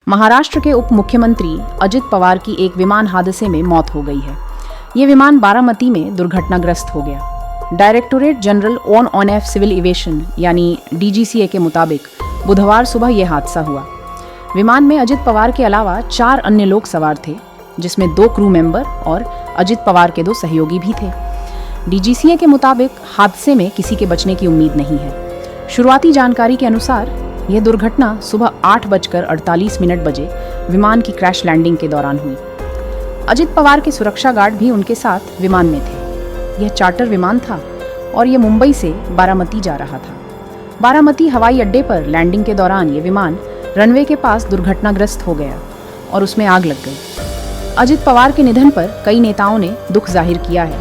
महाराष्ट्र के उप मुख्यमंत्री अजित पवार की एक विमान हादसे में मौत हो गई है। ये विमान बारामती में दुर्घटनाग्रस्त हो गया। Directorate general on F civil aviation यानी DGCA के मुताबिक बुधवार सुबह यह हादसा हुआ। विमान में अजित पवार के अलावा 4 अन्य लोग सवार थे, जिसमें 2 क्रू मेंबर और अजित पवार के 2 सहयोगी भी थे। DGCA के मुताबिक हादसे में किसी के बचने की उम्मीद नहीं है। शुरुआती जानकारी के अनुसार यह दुर्घटना सुबह 8:48 बजे विमान की क्रैश लैंडिंग के दौरान हुई। अजित पवार के सुरक्षा गार्ड भी उनके साथ विमान में थे। यह चार्टर विमान था और यह मुंबई से बारामती जा रहा था। बारामती हवाई अड्डे पर लैंडिंग के दौरान यह विमान रनवे के पास दुर्घटनाग्रस्त हो गया और उसमें आग लग गई। अजित पवार के निधन पर कई नेताओं ने दुख जाहिर किया है।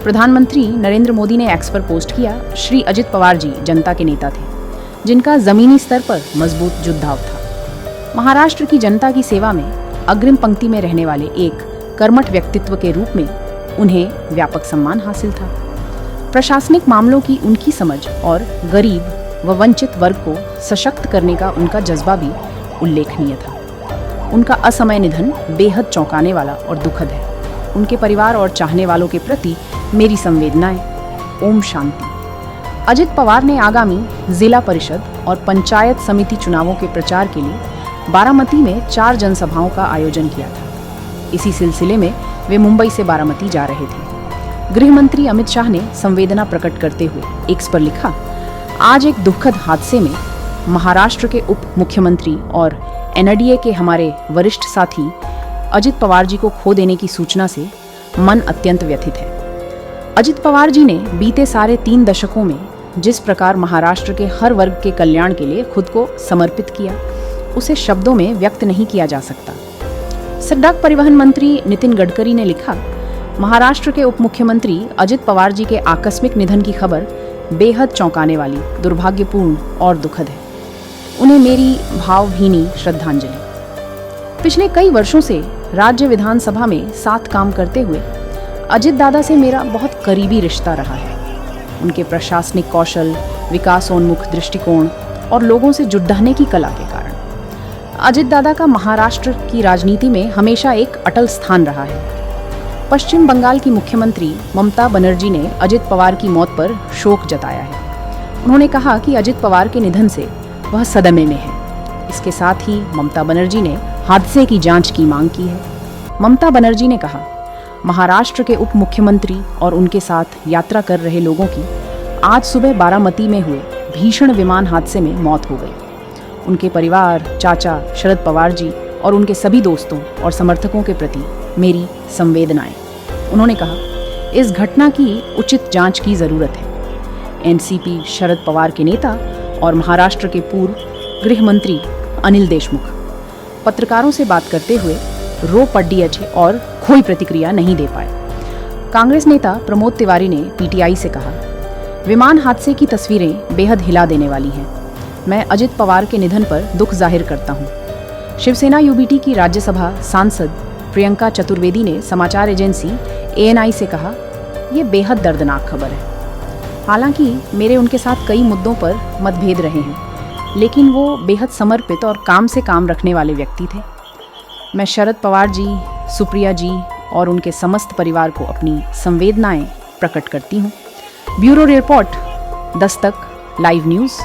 प्रधानमंत्री नरेंद्र मोदी ने एक्स पर पोस्ट किया, श्री अजित पवार जी जनता के नेता थे, जिनका जमीनी स्तर पर मजबूत जुड़ाव था। महाराष्ट्र की जनता की सेवा में अग्रिम पंक्ति में रहने वाले एक कर्मठ व्यक्तित्व के रूप में उन्हें व्यापक सम्मान हासिल था। प्रशासनिक मामलों की उनकी समझ और गरीब व वंचित वर्ग को सशक्त करने का उनका जज्बा भी उल्लेखनीय था। उनका असमय निधन बेहद चौंकाने वाला और दुखद है। उनके परिवार और चाहने वालों के प्रति मेरी संवेदनाएं। ओम शांति। अजित पवार ने आगामी जिला परिषद और पंचायत समिति चुनावों के प्रचार के लिए बारामती में 4 जनसभाओं का आयोजन किया था। इसी सिलसिले में वे मुंबई से बारामती जा रहे थे। गृह मंत्री अमित शाह ने संवेदना प्रकट करते हुए एक्स पर लिखा, आज एक दुखद हादसे में महाराष्ट्र के उप मुख्यमंत्री और NDA के हमारे वरिष्ठ साथी अजित पवार जी को खो देने की सूचना से मन अत्यंत व्यथित है। अजित पवार जी ने बीते साढ़े 3 दशकों में जिस प्रकार महाराष्ट्र के हर वर्ग के कल्याण के लिए खुद को समर्पित किया, उसे शब्दों में व्यक्त नहीं किया जा सकता। सड़क परिवहन मंत्री नितिन गडकरी ने लिखा, महाराष्ट्र के उप मुख्यमंत्री अजित पवार जी के आकस्मिक निधन की खबर बेहद चौंकाने वाली, दुर्भाग्यपूर्ण और दुखद है। उन्हें मेरी भावभीनी श्रद्धांजलि। पिछले कई वर्षों से राज्य विधानसभा में साथ काम करते हुए अजित दादा से मेरा बहुत करीबी रिश्ता रहा है। उनके प्रशासनिक कौशल, विकासोन्मुख दृष्टिकोण और लोगों से जुड़ने की कला के कारण अजित दादा का महाराष्ट्र की राजनीति में हमेशा एक अटल स्थान रहा है। पश्चिम बंगाल की मुख्यमंत्री ममता बनर्जी ने अजित पवार की मौत पर शोक जताया है। उन्होंने कहा कि अजित पवार के निधन से वह सदमे में है। इसके साथ ही ममता बनर्जी ने हादसे की जांच की मांग की है। ममता बनर्जी ने कहा, महाराष्ट्र के उप मुख्यमंत्री और उनके साथ यात्रा कर रहे लोगों की आज सुबह बारामती में हुए भीषण विमान हादसे में मौत हो गई। उनके परिवार, चाचा शरद पवार जी और उनके सभी दोस्तों और समर्थकों के प्रति मेरी संवेदनाएं। उन्होंने कहा, इस घटना की उचित जांच की जरूरत है। NCP शरद पवार के नेता और महाराष्ट्र के पूर्व गृह मंत्री अनिल देशमुख पत्रकारों से बात करते हुए रो पड़े और कोई प्रतिक्रिया नहीं दे पाए। कांग्रेस नेता प्रमोद तिवारी ने PTI से कहा, विमान हादसे की तस्वीरें बेहद हिला देने वाली हैं। मैं अजित पवार के निधन पर दुख जाहिर करता हूं। शिवसेना UBT की राज्यसभा सांसद प्रियंका चतुर्वेदी ने समाचार एजेंसी ANI से कहा, यह बेहद दर्दनाक खबर है। हालांकि मेरे उनके साथ कई मुद्दों पर मतभेद रहे हैं, लेकिन वो बेहद समर्पित और काम से काम रखने वाले व्यक्ति थे। मैं शरद पवार जी, सुप्रिया जी और उनके समस्त परिवार को अपनी संवेदनाएं प्रकट करती हूँ। Bureau report, Dastak live news.